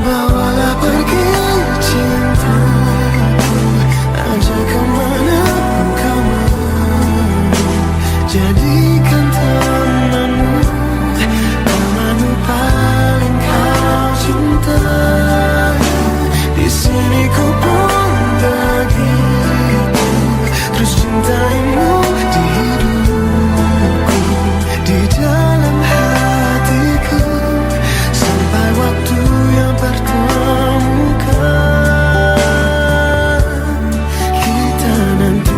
Bawalah pergi cintaku, ajak kemanapun kau mau. Jadikan temanmu, temanmu paling kau cinta. Di sini ku pun begitu, terus cintaimu di hidupku, di dalam hatiku, sampai waktu yang pertemukan kita nanti.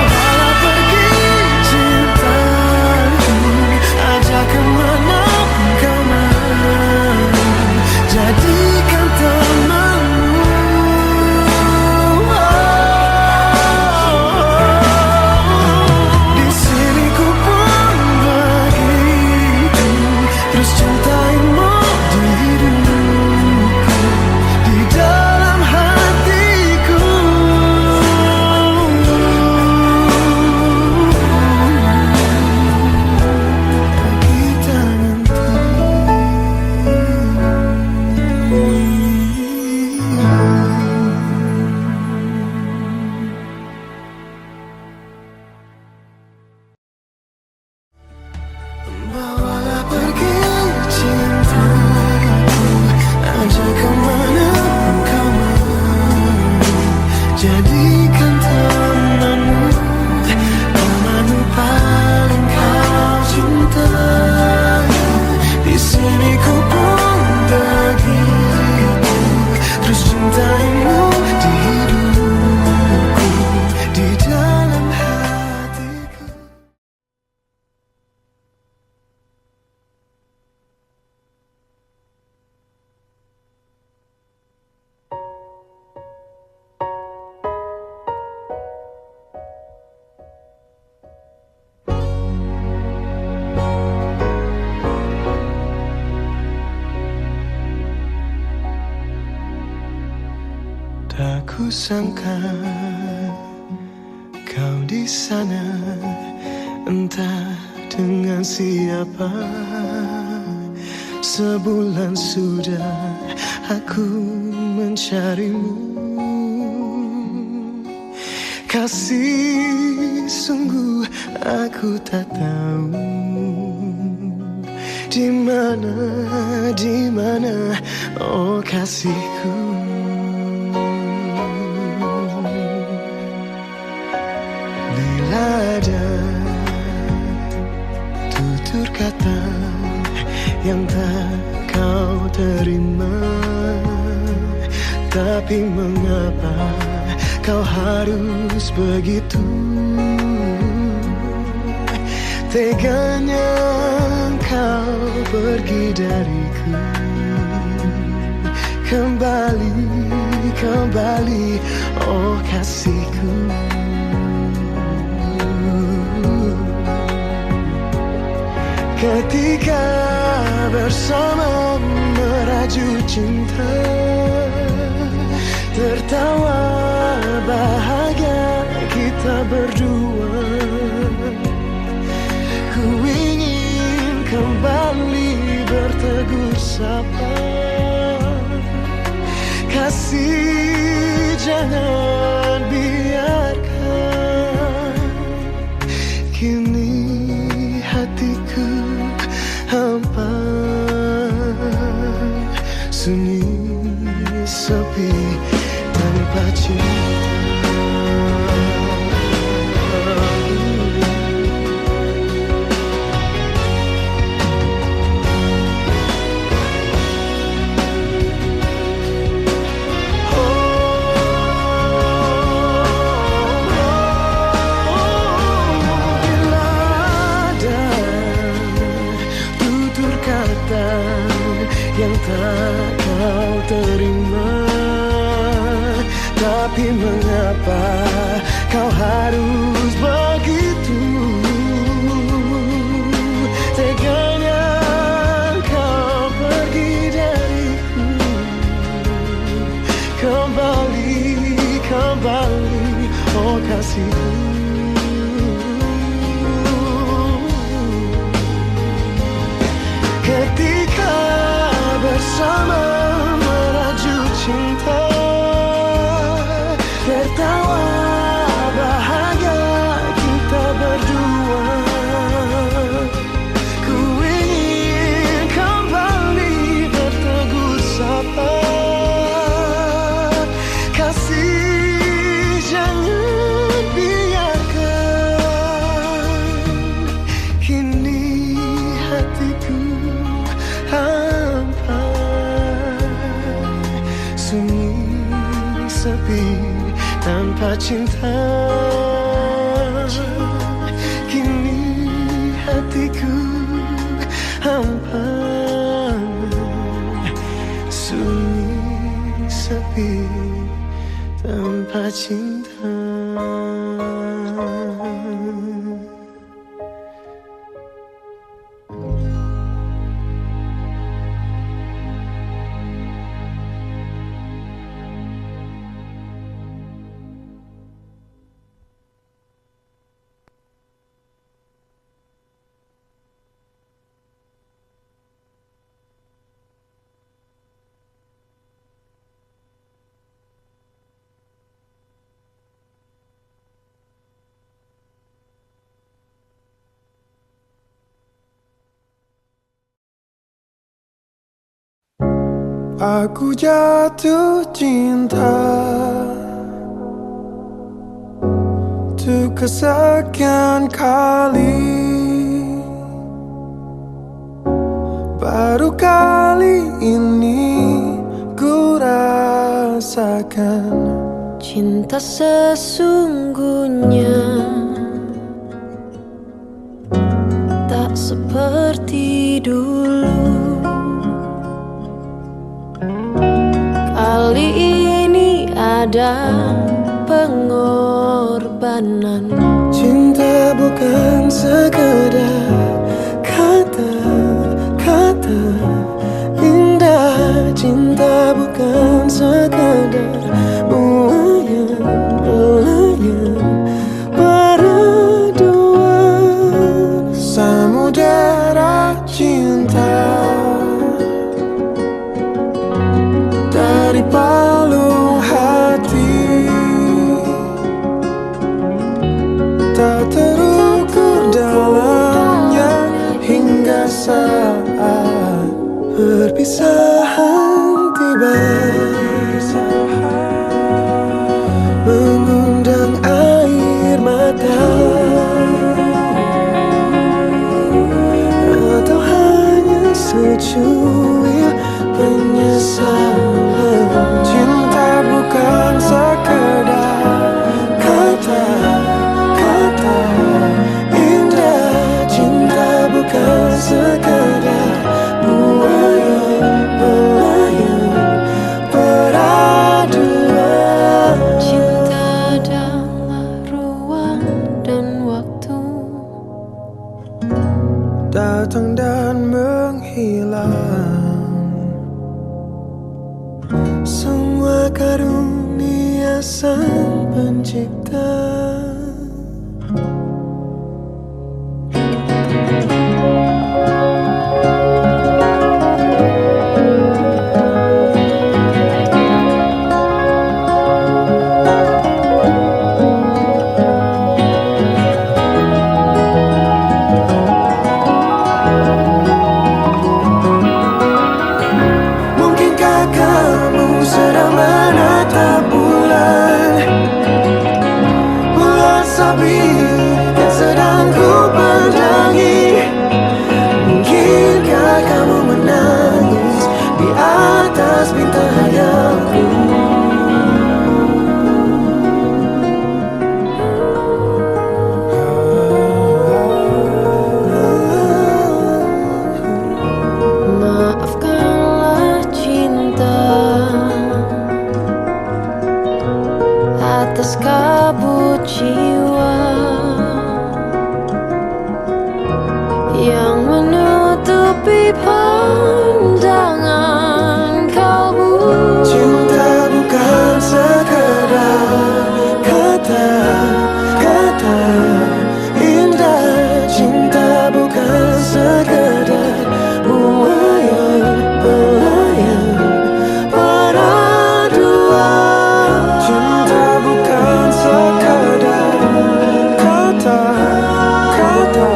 Bawalah pergi cintaku, ajak kemanapun kau mau. Jadikan temanmu, di sini ku pun begitu, terus cintaimu di hidupku, di dalam hatiku. Kita nanti. Bawalah pergi cintaku, ajak kemanapun kau mau. Jadikan temanmu, temanmu paling kau cinta. Di sini ku pun begitu, terus cintaimu di hidupku, di dalam hatiku. Tak kusangka kau di sana, entah dengan siapa. Sebulan sudah aku mencarimu. Kasih, sungguh aku tak tahu di mana, oh kasihku. Bila ada tutur kata yang tak kau terima. Tapi mengapa kau harus begitu teganya kau pergi dariku. Kembali, kembali, oh kasihku. Ketika bersama meraju cinta, tertawa bahagia kita berdua. Ku ingin kembali bertegur sapa. Kasih jangan biarkan kini hatiku hampa, sunyi sepi tanpa cinta. Yang tak kau terima, tapi mengapa kau harus begitu teganya kau pergi dariku. Kembali, kembali, oh kasihku. Ketika bersama meraju cinta, tertawa bahagia kita berdua. Ku ingin kembali bertegur sapa. Kasih jangan biarkan kini hatiku hampa, sunyi sepi tanpa cinta. Kini hatiku hampa, sunyi sepi tanpa cinta. Aku jatuh cinta untuk kesekian kali. Baru kali ini ku rasakan cinta sesungguhnya, tak seperti dulu. Kali ini ada pengorbanan. Cinta bukan sekedar kata-kata indah. Cinta bukan sekedar belayan berdua. Samudera cinta dari palung hati, tak terukur dalamnya hingga saat perpisahan tiba, mengundang air mata. Atau hanya datang dan menghilang. Semua karunia Sang Pencipta. Sedang menatap bulan sabit yang sedang ku pandangi. Mungkinkah kamu menangis di atas bintang hayalku? Maafkanlah cinta atas kabut jiwa yang menutupi pandangan kalbu. Cinta bukan sekadar kata-kata indah. Cinta bukan sekadar melayang pada dua. Cinta bukan sekadar kata-kata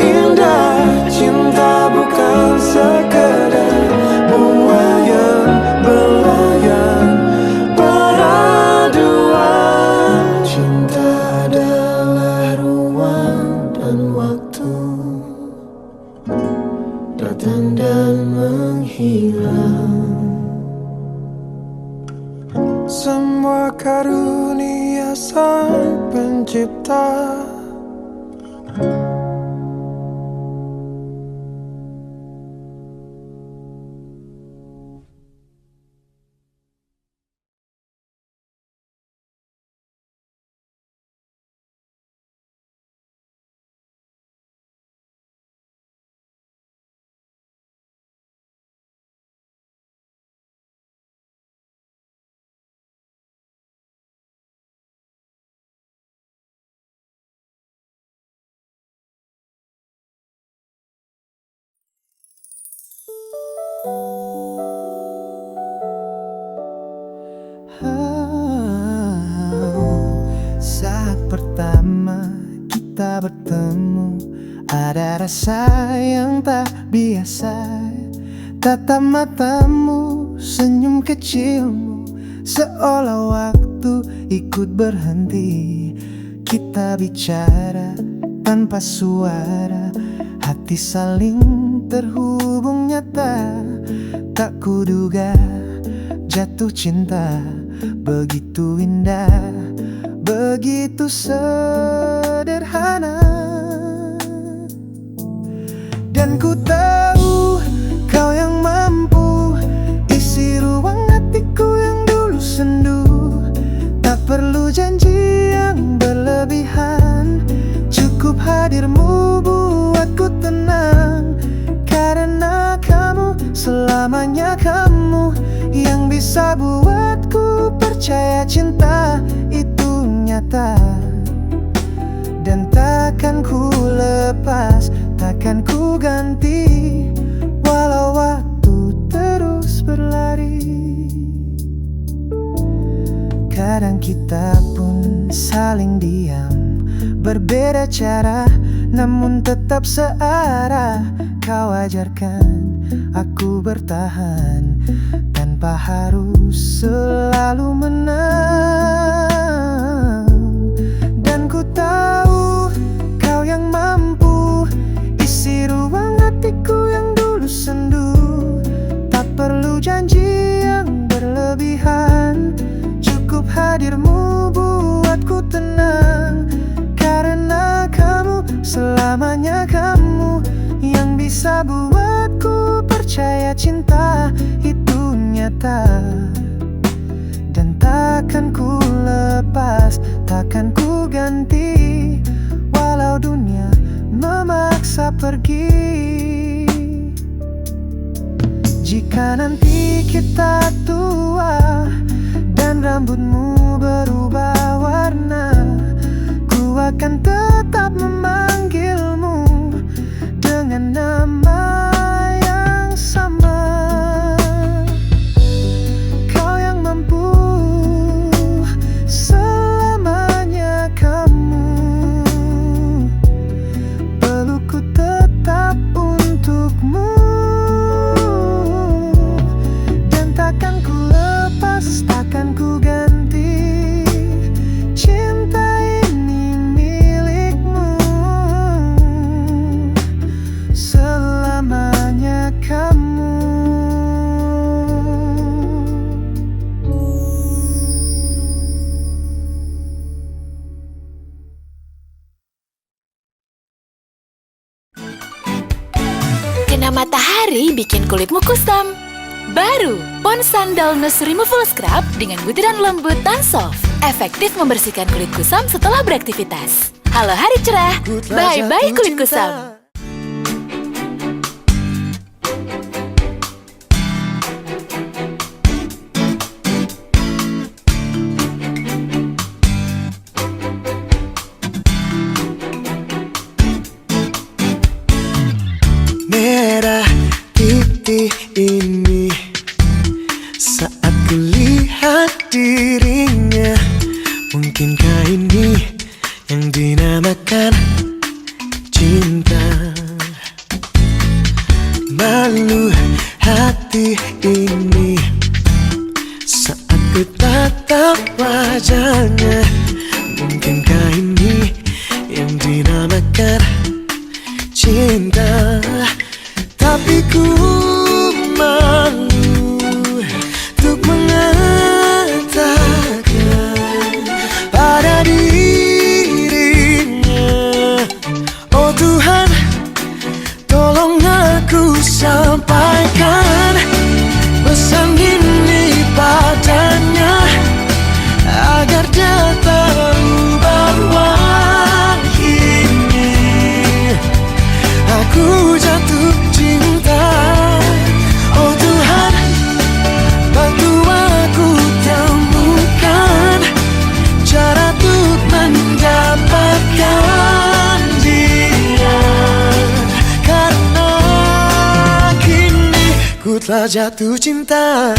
indah. Cinta bukan sekadar melayang pada dua. Cinta adalah ruang dan waktu, datang dan menghilang. Semua karunia Sang Pencipta. Saat pertama kita bertemu, ada rasa yang tak biasa. Tatap matamu, senyum kecilmu, seolah waktu ikut berhenti. Kita bicara tanpa suara, hati saling terhubung nyata. Tak kuduga jatuh cinta begitu indah, begitu sederhana. Dan ku tahu kau yang mampu isi ruang hatiku yang dulu sendu. Tak perlu janji yang berlebihan, cukup hadirmu buatku tenang. Karena kamu, selamanya kamu yang bisa buatku percaya cinta itu nyata. Dan takkan ku lepas, takkan ku ganti, walau waktu terus berlari. Kadang kita pun saling diam, berbeda cara namun tetap searah. Kau ajarkan aku bertahan tanpa harus selalu menang. Dan ku tahu kau yang mampu isi ruang hatiku yang dulu sendu. Tak perlu janji yang berlebihan, cukup hadirmu buatku tenang. Karena kamu, selamanya kamu yang bisa buatku percaya cinta itu nyata. Dan takkan ku lepas, takkan ku ganti, walau dunia memaksa pergi. Jika nanti kita tua dan rambutmu berubah warna, ku akan tetap memanggilmu dengan nama yang sama. Kau yang mampu selamanya, kamu pelukku tetap untukmu. Takkan ku lepas, takkan ku ganti. Cinta ini milikmu selamanya, kamu. Kena matahari bikin kulitmu kusam. Baru Pond's Sandal Nose Removal Scrub dengan butiran lembut dan soft. Efektif membersihkan kulit kusam setelah beraktivitas. Halo hari cerah, bye-bye kulit kusam. Merah titik ini saat kulihat dirinya. Mungkinkah ini yang dinamakan cinta? Malu hati ini saat ku tatap wajahnya. Mungkinkah ini yang dinamakan cinta? Tapi ku malu untuk mengatakan pada dirinya. Oh Tuhan, tolong aku sampaikan pesan ini padanya, agar dia tahu bahwa ini aku jatuh cinta. Oh Tuhan, bantu aku temukan cara untuk mendapatkan dia, karena kini ku telah jatuh cinta.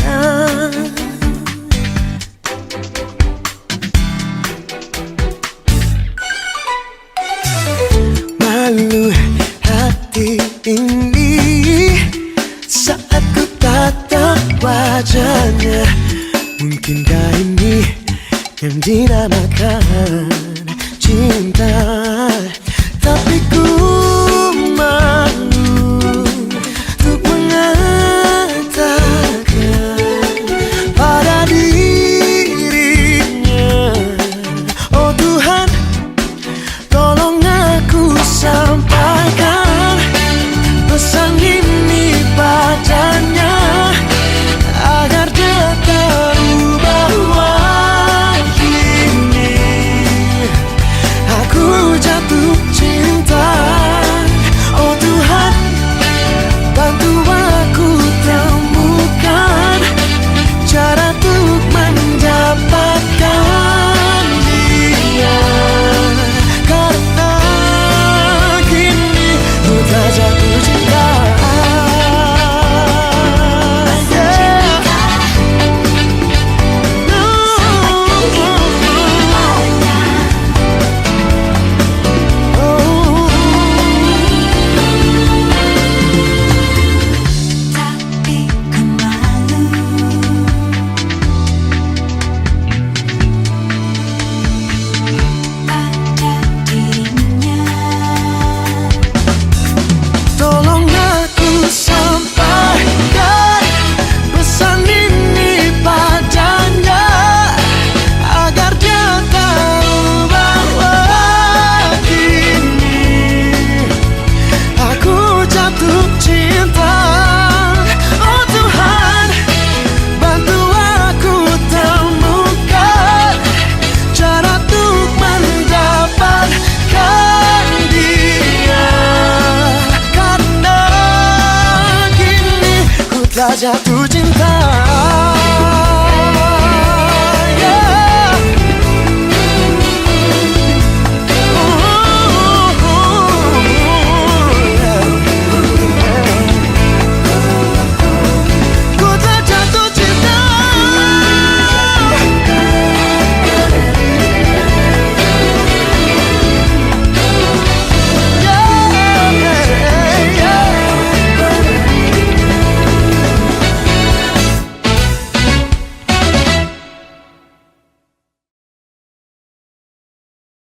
Malu hati ini saat ku tatap wajahnya. Mungkinkah ini yang dinamakan cinta? Tapi ku malu untuk mengatakan pada dirinya. Oh Tuhan, tolong aku sampaikan pesan ini padanya, agar dia tahu bahwa ini rasa jatuh cinta.